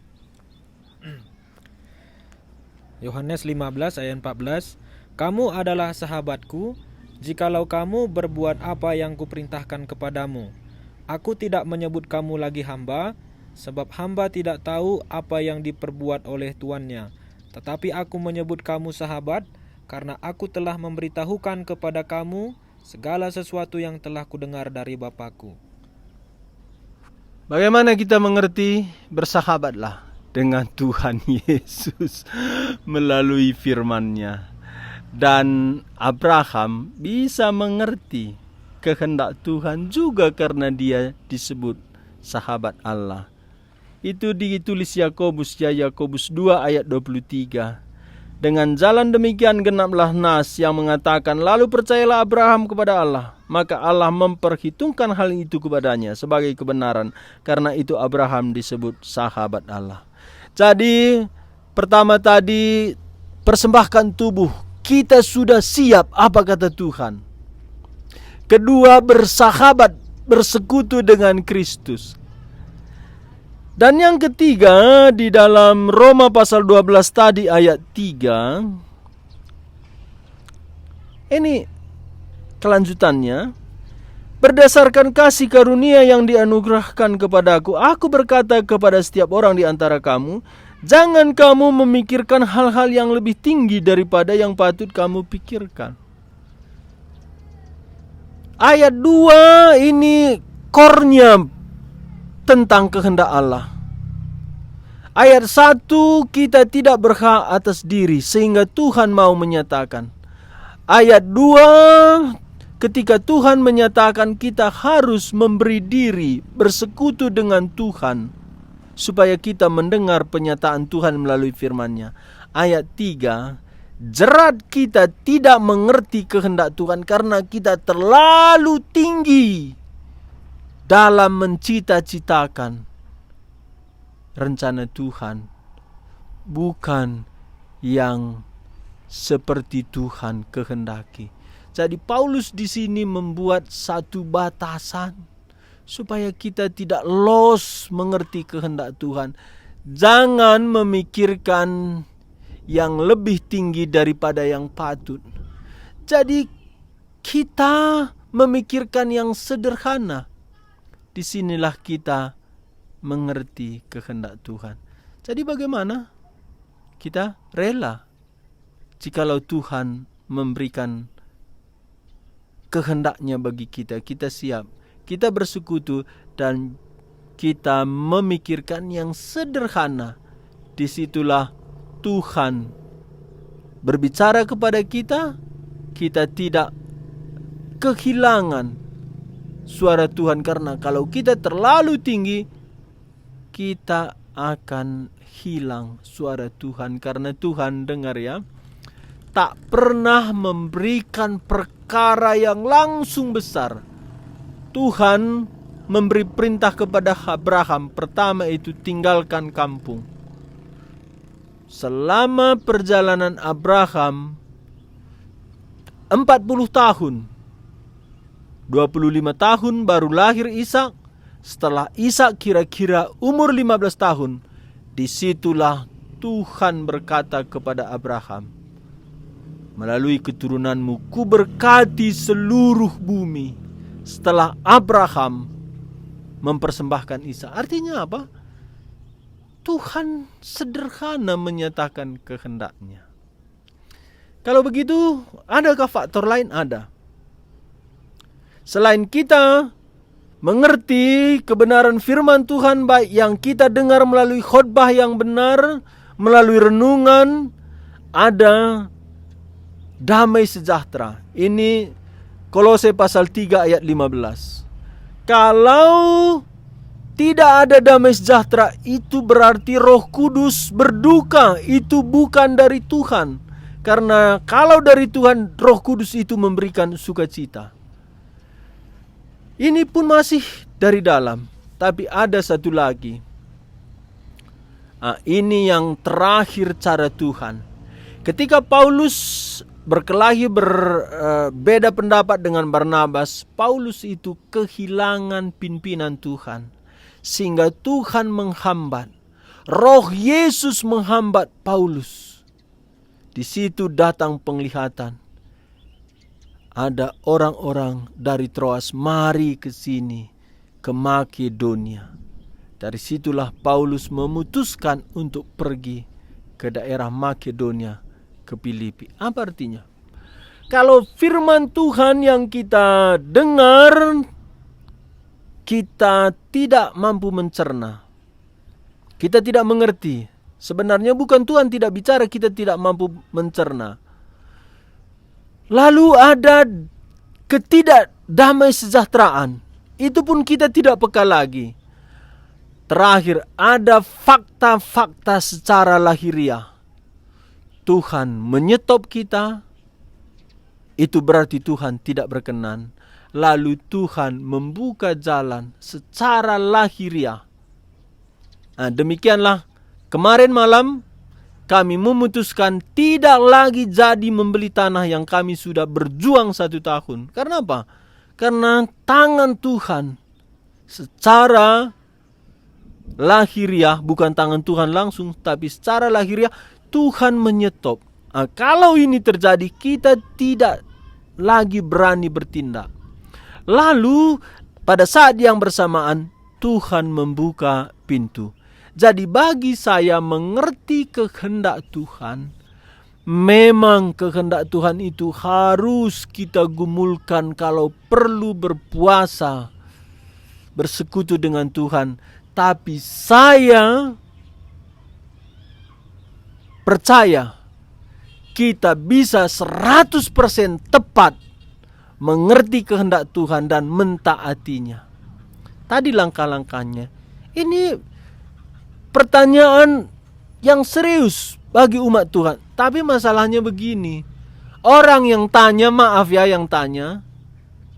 Yohanes 15 ayat 14. Kamu adalah sahabatku, jikalau kamu berbuat apa yang kuperintahkan kepadamu. Aku tidak menyebut kamu lagi hamba, sebab hamba tidak tahu apa yang diperbuat oleh tuannya. Tetapi aku menyebut kamu sahabat, karena aku telah memberitahukan kepada kamu segala sesuatu yang telah kudengar dari Bapakku. Bagaimana kita mengerti? Bersahabatlah dengan Tuhan Yesus melalui firman-Nya. Dan Abraham bisa mengerti kehendak Tuhan juga karena dia disebut sahabat Allah. Itu ditulis Yakobus 2 ayat 23. Dengan jalan demikian genaplah nas yang mengatakan, lalu percayalah Abraham kepada Allah, maka Allah memperhitungkan hal itu kepadanya sebagai kebenaran. Karena itu Abraham disebut sahabat Allah. Jadi pertama tadi persembahkan tubuh, kita sudah siap apa kata Tuhan. Kedua, bersahabat, bersekutu dengan Kristus. Dan yang ketiga, di dalam Roma pasal 12 tadi ayat 3, ini kelanjutannya. Berdasarkan kasih karunia yang dianugerahkan kepadaku, aku berkata kepada setiap orang di antara kamu, jangan kamu memikirkan hal-hal yang lebih tinggi daripada yang patut kamu pikirkan. Ayat 2 ini core-nya tentang kehendak Allah. Ayat 1, kita tidak berhak atas diri sehingga Tuhan mau menyatakan. Ayat 2, ketika Tuhan menyatakan kita harus memberi diri bersekutu dengan Tuhan supaya kita mendengar penyataan Tuhan melalui firman-Nya. Ayat 3, jerat kita tidak mengerti kehendak Tuhan karena kita terlalu tinggi dalam mencita-citakan rencana Tuhan, bukan yang seperti Tuhan kehendaki. Jadi Paulus di sini membuat satu batasan supaya kita tidak los mengerti kehendak Tuhan. Jangan memikirkan yang lebih tinggi daripada yang patut. Jadi kita memikirkan yang sederhana. Disinilah kita mengerti kehendak Tuhan. Jadi bagaimana kita rela jikalau Tuhan memberikan kehendaknya bagi kita, kita siap, kita bersekutu dan kita memikirkan yang sederhana. Disitulah Tuhan berbicara kepada kita, kita tidak kehilangan suara Tuhan. Karena kalau kita terlalu tinggi, kita akan hilang suara Tuhan. Karena Tuhan, dengar ya, tak pernah memberikan perkara yang langsung besar. Tuhan memberi perintah kepada Abraham. Pertama itu tinggalkan kampung. Selama perjalanan Abraham 40 tahun, 25 tahun baru lahir Ishak. Setelah Ishak kira-kira umur 15 tahun, disitulah Tuhan berkata kepada Abraham, melalui keturunanmu ku berkati seluruh bumi. Setelah Abraham mempersembahkan Ishak. Artinya apa? Tuhan sederhana menyatakan kehendaknya. Kalau begitu, adakah faktor lain? Ada. Selain kita mengerti kebenaran firman Tuhan, baik yang kita dengar melalui khotbah yang benar, melalui renungan, ada damai sejahtera. Ini Kolose pasal 3 ayat 15. Kalau tidak ada damai sejahtera, itu berarti Roh Kudus berduka. Itu bukan dari Tuhan. Karena kalau dari Tuhan, Roh Kudus itu memberikan sukacita. Ini pun masih dari dalam. Tapi ada satu lagi. Ini yang terakhir cara Tuhan. Ketika Paulus berkelahi berbeda pendapat dengan Barnabas, Paulus itu kehilangan pimpinan Tuhan. Sehingga Tuhan menghambat. Roh Yesus menghambat Paulus. Di situ datang penglihatan. Ada orang-orang dari Troas mari ke sini, ke Makedonia. Dari situlah Paulus memutuskan untuk pergi ke daerah Makedonia, ke Filipi. Apa artinya? Kalau firman Tuhan yang kita dengar, kita tidak mampu mencerna, kita tidak mengerti. Sebenarnya bukan Tuhan tidak bicara, kita tidak mampu mencerna. Lalu ada ketidakdamai sejahteraan. Itu pun kita tidak peka lagi. Terakhir, ada fakta-fakta secara lahiriah. Tuhan menyetop kita, itu berarti Tuhan tidak berkenan. Lalu Tuhan membuka jalan secara lahiriah. Demikianlah kemarin malam kami memutuskan tidak lagi jadi membeli tanah yang kami sudah berjuang 1 tahun. Karena apa? Karena tangan Tuhan secara lahiriah, bukan tangan Tuhan langsung, tapi secara lahiriah Tuhan menyetop. Kalau ini terjadi, kita tidak lagi berani bertindak. Lalu pada saat yang bersamaan Tuhan membuka pintu. Jadi bagi saya mengerti kehendak Tuhan, memang kehendak Tuhan itu harus kita gumulkan, kalau perlu berpuasa, bersekutu dengan Tuhan. Tapi saya percaya kita bisa 100% tepat mengerti kehendak Tuhan dan mentaatinya. Tadi langkah-langkahnya. Ini pertanyaan yang serius bagi umat Tuhan. Tapi masalahnya begini, orang yang tanya, maaf ya yang tanya,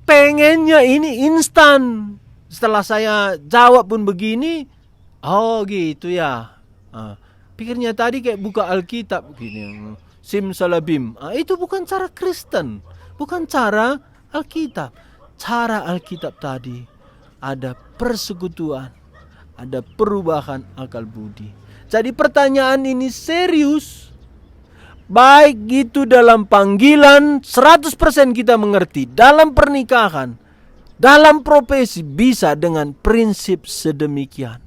pengennya ini instan. Setelah saya jawab pun begini, oh gitu ya. Pikirnya tadi kayak buka Alkitab gini, simsalabim. Itu bukan cara Kristen, bukan cara Alkitab. Cara Alkitab tadi ada persekutuan, ada perubahan akal budi. Jadi pertanyaan ini serius. Baik itu dalam panggilan 100% kita mengerti, dalam pernikahan, dalam profesi bisa dengan prinsip sedemikian.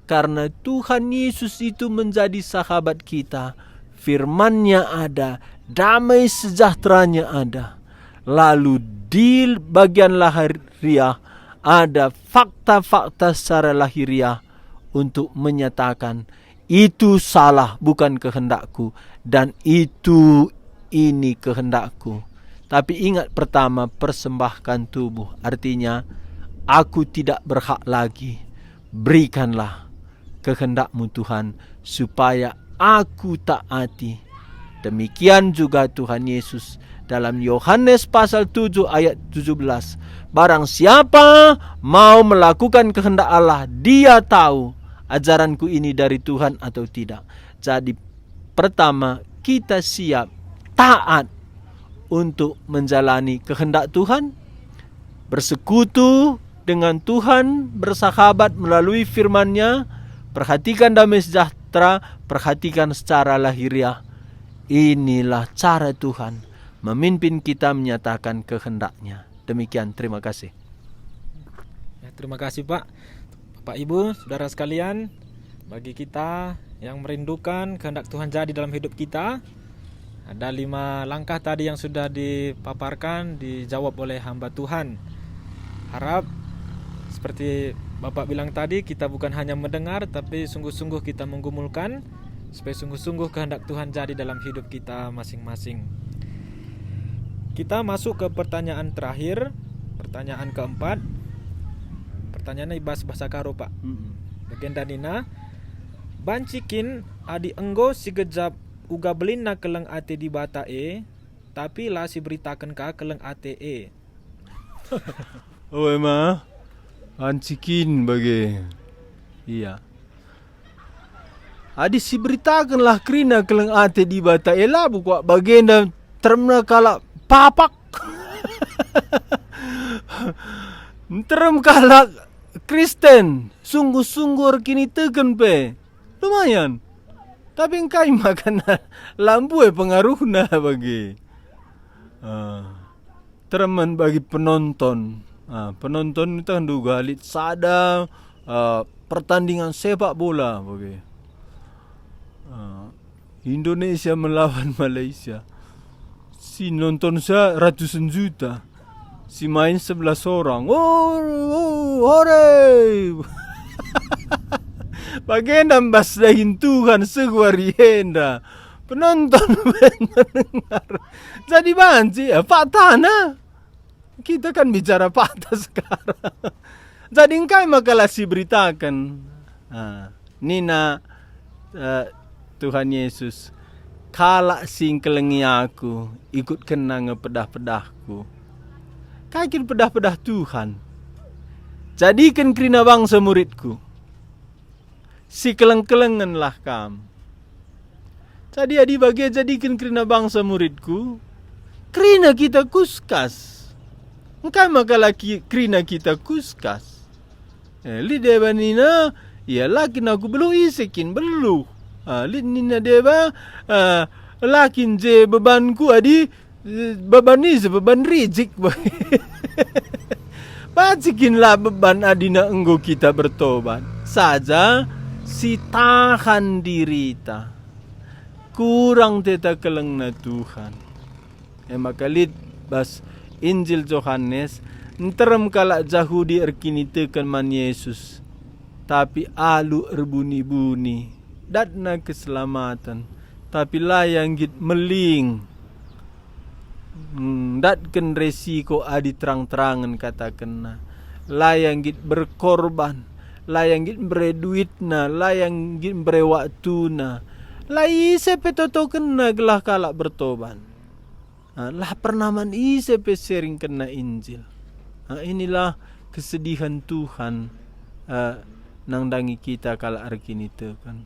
Karena Tuhan Yesus itu menjadi sahabat kita, firman-Nya ada, damai sejahteranya ada. Lalu di bagian lahiriah ada fakta-fakta secara lahiriah untuk menyatakan itu salah, bukan kehendakku, dan ini kehendakku. Tapi ingat pertama, persembahkan tubuh. Artinya, aku tidak berhak lagi. Berikanlah kehendakmu Tuhan, supaya aku taati. Demikian juga Tuhan Yesus dalam Yohanes pasal 7 ayat 17. Barang siapa mau melakukan kehendak Allah, dia tahu ajaranku ini dari Tuhan atau tidak. Jadi pertama, kita siap taat untuk menjalani kehendak Tuhan, bersekutu dengan Tuhan, bersahabat melalui firman-Nya, perhatikan damai sejahtera, perhatikan secara lahiriah. Inilah cara Tuhan memimpin kita menyatakan kehendak-Nya. Demikian, terima kasih. Ya, terima kasih Pak. Bapak Ibu, saudara sekalian, bagi kita yang merindukan kehendak Tuhan jadi dalam hidup kita, ada 5 langkah tadi yang sudah dipaparkan, dijawab oleh hamba Tuhan. Harap seperti Bapak bilang tadi, kita bukan hanya mendengar, tapi sungguh-sungguh kita menggumulkan, supaya sungguh-sungguh kehendak Tuhan jadi dalam hidup kita masing-masing. Kita masuk ke pertanyaan terakhir, pertanyaan keempat. Pertanyaannya bahasa karo Pak. Legenda Nina, bancikin adi enggo si gejap uga belina keleng ate di bata tapi lah si beritakan ka keleng ate Oh emang ancikin bagi. Iya. Adi si beritakanlah krina keleng ate di bata lah buka bagenda termna kala papak. Terem kala Kristen sungguh-sungguh kini tegen pe. Lumayan. Tapi engkai makan lampu pengaruhna bagi teman bagi penonton. Penonton itu kan juga lihat sada pertandingan sepak bola bagi Indonesia melawan Malaysia. Si nonton saya ratusan juta, si main 11 orang. Hore! Bagenda basdahin Tuhan seguarienda. Penonton mendengar. Jadi banci ya fakta na. Kita kan bicara fakta sekarang. Jadi engkai makalah si beritakan. Nina Tuhan Yesus, kala sing kelengi aku ikut kena ngepedah-pedahku. Kakin pedah-pedah Tuhan. Jadikan krina bangsa muridku. Si keleng-kelenganlah kam. Jadi adi bagi jadikan krina bangsa muridku. Krina kita kuskas. Engkai makalah krina kita kuskas. Li deba nina, ya lakin aku belum isikin belum. Li nina deba, lakin je bebanku adi beban ni beban rizik. Bacikinlah beban adina enggo kita bertobat. Saja si tahan diri ta. Kurang teta keleng na Tuhan. Makalit bas Injil Yohanes, nterem kalak Yahudi erkini tekan man Yesus. Tapi alu erbuni-buni. Datna keselamatan. Tapi layang git meling. Datken resiko adi terang-terangan katakan. Layang git berkorban. Layang git bere duitna. Layang git bere waktuna. Lah ise petoto kena gelah kalak bertoban. Lah pernaman ise pe sering kena Injil. Inilah kesedihan Tuhan nang dangi kita kalak arkini tekan.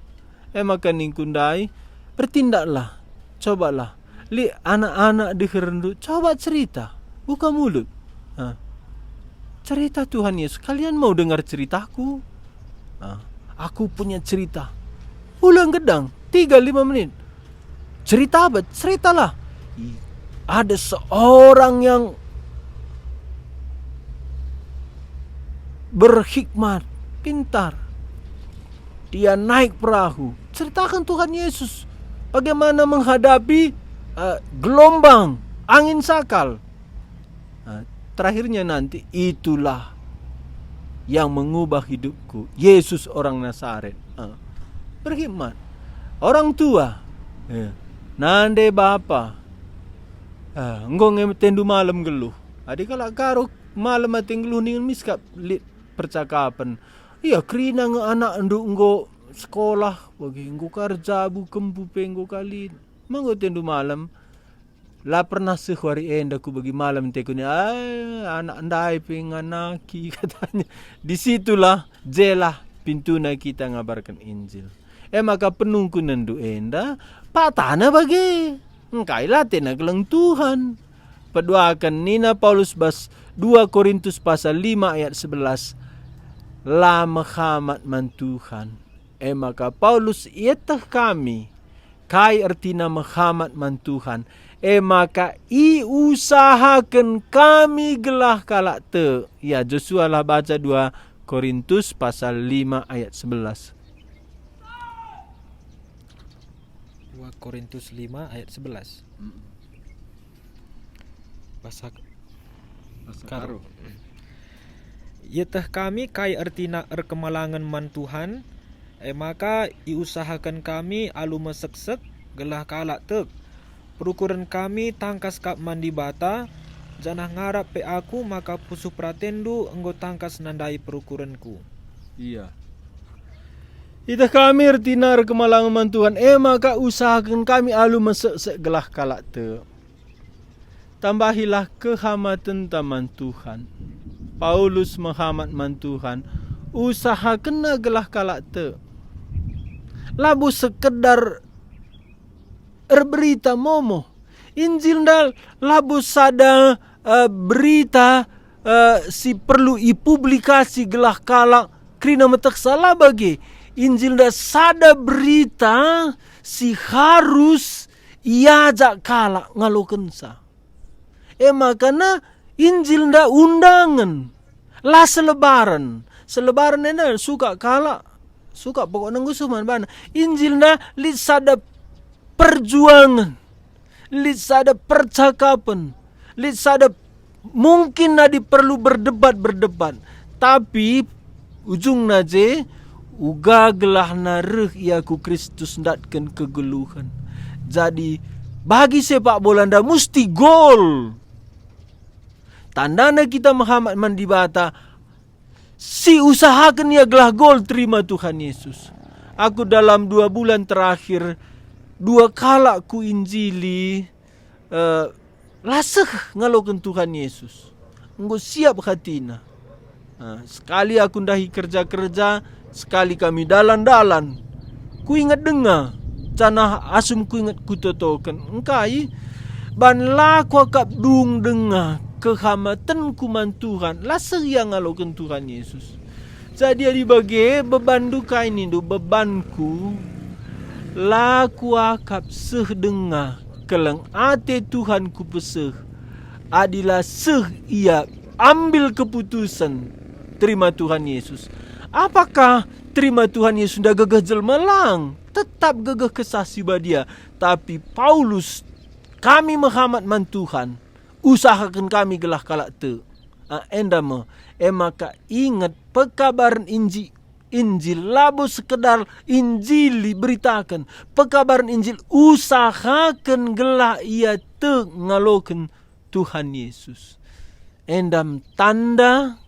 Maka ningkundai bertindaklah, cobalah. Li anak-anak di kerendu, coba cerita, buka mulut. Cerita Tuhan Yesus. Kalian mau dengar ceritaku? Aku punya cerita. Ulang gedang 3-5 menit. Cerita apa? Ceritalah. Ada seorang yang berhikmat, pintar. Dia naik perahu. Ceritakan Tuhan Yesus bagaimana menghadapi gelombang, angin sakal. Terakhirnya nanti, itulah yang mengubah hidupku, Yesus orang Nazaret. Berhikmat. Orang tua, nande bapa, enggong tendu malam geluh. Adik kalau karo malam ating geluh ning miskap lit percakapan. Iya krina nge anak nduk nggo sekolah bagi nggo kerja bu kembu penggo kali. Manggo tendu malam. Lah pernah sehari endaku bagi malam tekuni anak ndai penganaki katanya. Disitulah jelah pintuna kita ngabarkan Injil. Maka penungku nendu enda patana bagi engkai latena gelang Tuhan. Peduakan Nina Paulus bas 2 Korintus pasal 5 ayat 11. La mekhamat man Tuhan. Maka Paulus ietah kami kai artina mekhamat man Tuhan. Maka usahakan kami gelah kalak te. Ya Joshua lah baca 2 Korintus pasal 5 ayat 11. 2 Korintus 5 ayat 11. Bahasa karo. Yetah kami kai artina kemalangan man Tuhan. Maka usahakan kami alu meseksek gelah kalak te. Perukuran kami tangkas kap mandi bata. Janah ngarap pe aku maka pusuh pratendu enggo tangkas nandai perukuranku. Iya. Ita kami artinar kemalangan Tuhan. Maka usahakan kami alu mesek gelah kalak te. Tambahilah kehamatan taman Tuhan. Paulus menghamat man Tuhan. Usahakan gelah kalak te. Labu sekedar berita momo. Injil dal labu sada berita si perlu ipublikasi gelah kalak krina metek salah bagi. Injil dal sada berita si harus iajak kalak ngalokensa. Makana Injil nda undangan. Lah selebaran. Selebaran ini suka kalak. Suka pokok nenggusuman bana. Injil nda lit sada perjuangan. Lit sada percakapan. Lit sada mungkin nadi perlu berdebat. Tapi ujung naje uga gelah nareh iaku Kristus ndatkan kegeluhan. Jadi bagi sepak bola nda mesti gol. Tandana kita Muhammad mandi bata, si usahakan ya gelah gol terima Tuhan Yesus. Aku dalam 2 bulan terakhir 2 kala ku injili laseh ngalokan Tuhan Yesus. Engko siap hatina. Sekali aku ndahi kerja-kerja, sekali kami dalan-dalan. Ku ingat dengar, canah asum ku ingat ku totokan. Engkai ban laku akap dung dengar kehamatan kuman Tuhan laseh yang ngalokan Tuhan Yesus. Jadi dibagi beban duka ini do bebanku laku akap seh dengar keleng ate Tuhan ku peseh adilah seh ia ambil keputusan terima Tuhan Yesus. Apakah terima Tuhan Yesus dah gagah jelmelang? Tetap gagah kesasi badia. Tapi Paulus kami menghamat man Tuhan. Usahakan kami gelah kalak te. Endama. Maka ingat pekabaran Injil. Labu sekedar Injil diberitakan. Pekabaran Injil. Usahakan gelah ia te ngalokan Tuhan Yesus. Endam tanda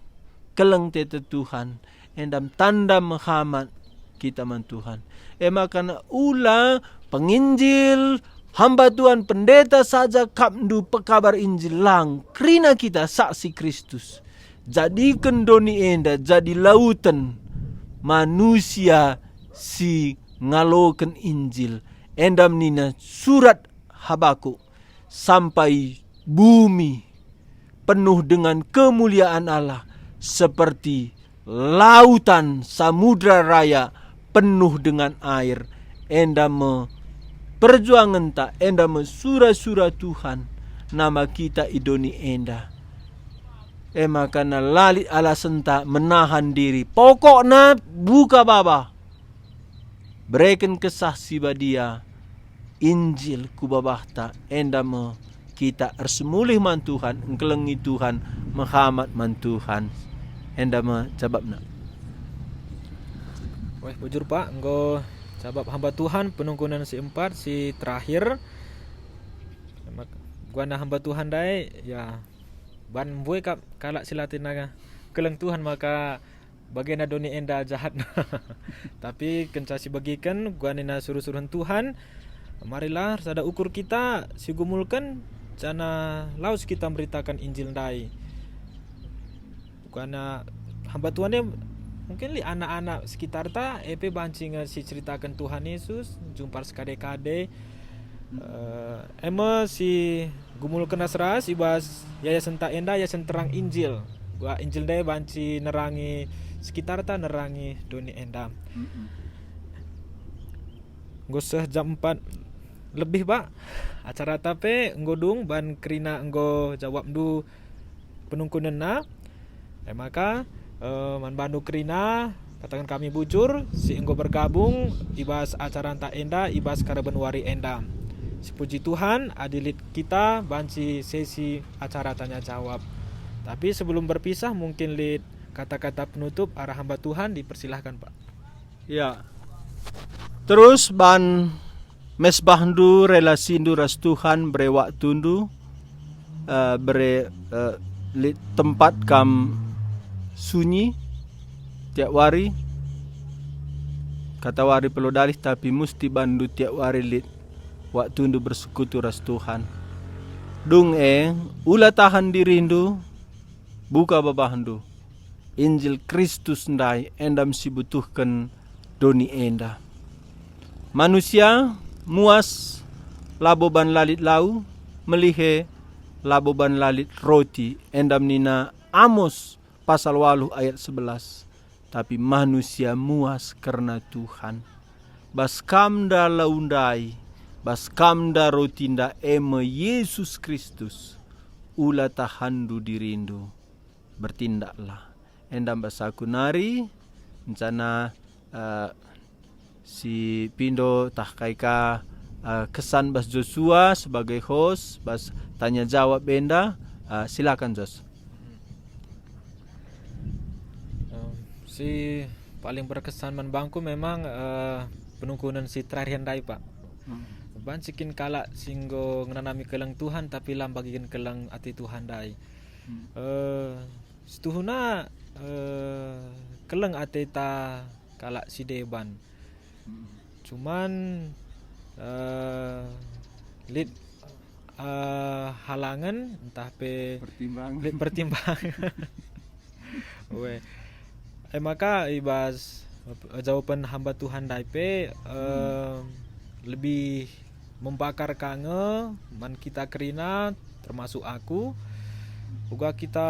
keleng tete Tuhan. Endam tanda menghamat kita man Tuhan. Maka ula penginjil, hamba Tuhan pendeta saja kapndu pekabar Injil lang. Kerina kita saksi Kristus. Jadikan doni enda jadi lautan manusia si ngaloken Injil. Endam nina surat Habakuk sampai bumi penuh dengan kemuliaan Allah seperti lautan samudra raya penuh dengan air. Enda me perjuangan tak, enda me sura-sura Tuhan nama kita idoni enda. Makana lalit ala senta menahan diri. Pokoknya buka baba. Berikan kesaksi badia Injil ku babahta enda me kita ersemulih man Tuhan, engkelengi Tuhan, Muhammad man Tuhan. Enda me jawabna. Wah, bujur Pak, engko jawab hamba Tuhan penungkunan si 4 si terakhir. Gua na hamba Tuhan dai ya ban boy kap kalak silatina keleng Tuhan maka bagian doni enda jahat. Tapi kencasi bagikan gua nina suruh-suruhan Tuhan. Marilah sada ukur kita si gumulkan jana laus kita memberitakan Injil dai. Karena hamba Tuhan dia mungkin li anak-anak sekitar ta EP bancing si ceritakan Tuhan Yesus jumpar sekade-kade. Ema si gumulkan nasras ibas yayasan ta enda yayasan terang Injil. Gua Injil dai banci nerangi sekitar ta nerangi doni enda. Ngoseh jam 4 lebih Pak acara tape nggodung ban kerina enggo jawab du penungkunan na maka man bandu kerina katakan kami bujur si enggo bergabung ibas acara tak enda ibas karaben wari enda si puji Tuhan adilit kita banci sesi acara tanya jawab. Tapi sebelum berpisah mungkin lid kata-kata penutup arah hamba Tuhan dipersilahkan Pak. Ya. Terus ban mesbahndu relasindu ras Tuhan bre waktundu bre tempat kam sunyi tiap wari kata wari perlu dalih tapi musti bandu tiap wari lit waktundu bersekutu ras Tuhan dung ula tahan dirindu buka babahandu Injil Kristus ndai endam si butuhkan doni enda manusia muas laboban lalit lau melihe laboban lalit roti endam nina Amos pasal 8 ayat 11. Tapi manusia muas karena Tuhan. Bas kamda laundai, bas kamda rotinda eme Yesus Kristus. Ula tahandu dirindu. Bertindaklah. Endam basaku nari, rencana si Pindo tahkaika kesan Bas Joshua sebagai host, Bas tanya jawab benda, silakan Jos. Si paling berkesan man bangku memang penungkunan si terakhir dai Pak. Bancikin kala singgo ngenanami keleng Tuhan tapi lam bagikan keleng ati Tuhan dai. Setuhuna keleng ati ta kala si deban. Cuman lid halangan entah pe pertimbangan. We. Maka ibas jawaban hamba Tuhan daipe lebih membakar kange man kita kerina termasuk aku juga kita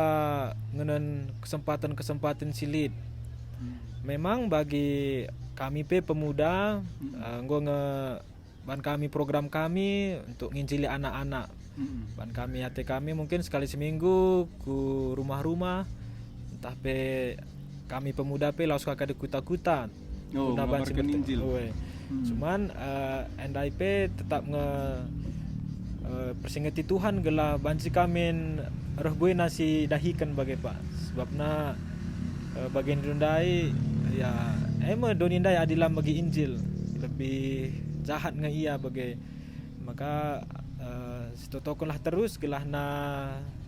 ngenen kesempatan silit. Memang bagi kami pemuda nggo ban kami program kami untuk nginjili anak-anak. Ban kami hati kami mungkin sekali seminggu ku rumah-rumah entah pe kami pemuda pe laos kakak de kuta-kuta. Ngabarkan Injil. Cuman NDIP tetap persingeti Tuhan gela banci kamin roh boy nasi dahikan bagai Pak. Sebabna bagian dundai ya donindai adilam bagi Injil lebih jahat nge ia bagai maka sitotokonlah terus gelah na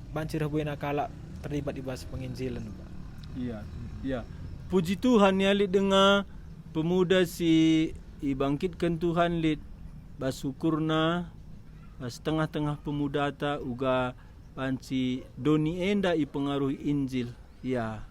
banci roh boy nakala terlibat di bahas penginjilan Pak. Iya. Ya, puji Tuhan ya lid dengar pemuda si ibangkitkan Tuhan lid basukurna bas tengah-tengah pemuda ta uga banci doni enda ipengaruhi Injil. Ya,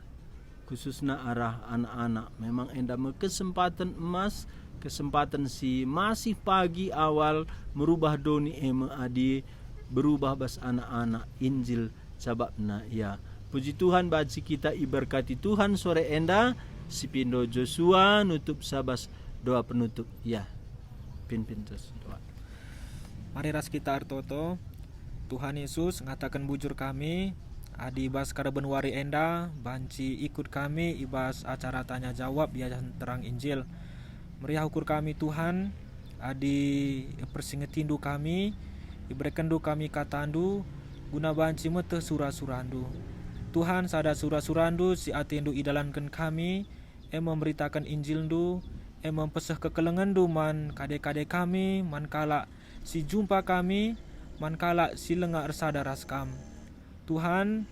khususnya arah anak-anak. Memang enda kesempatan emas, kesempatan si masih pagi awal merubah doni ema adi berubah bas anak-anak Injil sababna. Ya, puji Tuhan baci kita iberkati Tuhan sore enda si pindo Joshua nutup sabas doa penutup. Ya, pin terus doa. Mari ras kita artoto. Tuhan Yesus ngatakan bujur kami adi ibas karaben wari enda banci ikut kami ibas acara tanya jawab Yayasan Terang Injil. Meriah ukur kami Tuhan adi persingetindu kami ibrekendu kami katandu guna banci mete surah-surandu. Tuhan sada surah-surandu si atendu idalankan kami memberitakan Injilndu mempeseh kekelengandu man kade-kade kami man kala si jumpa kami man kala si lengak ersada raskam. Tuhan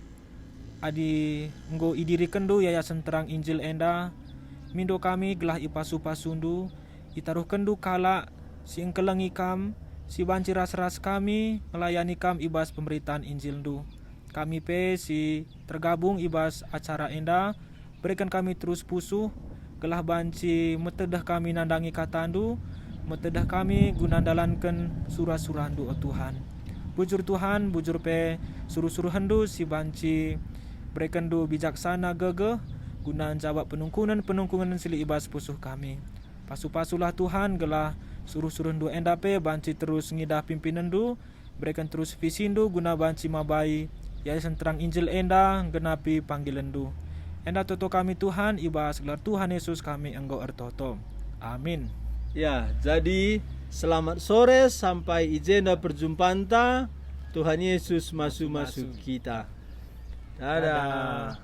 adi enggo idirikendu Yayasan Terang Injil enda mindo kami gelah ipasu-pasundu itaruh kendu kala si engkelengi kam si banci ras-ras kami melayani kam ibas pemberitaan Injilndu. Kami pe si tergabung ibas acara enda berikan kami terus pusuh gelah banci metedah kami nandangi katandu metedah kami gunandalankan surah-surandu oh Tuhan. Bujur Tuhan, bujur pe suruh-suruh hendu si banci berekendu bijaksana gegeh gunaan jawab penungkungan sili ibas pusuh kami. Pasu-pasulah Tuhan gelah suruh-suruh hendu enda pe banci terus ngidah pimpinandu berikan terus visindu guna banci mabai Yayasan Terang Injil enda genapi panggilandu. Enda toto kami Tuhan ibas gelar Tuhan Yesus kami engkau ertoto. Amin. Ya, jadi selamat sore sampai ijenda perjumpaan ta. Tuhan Yesus masuk kita. Dadah.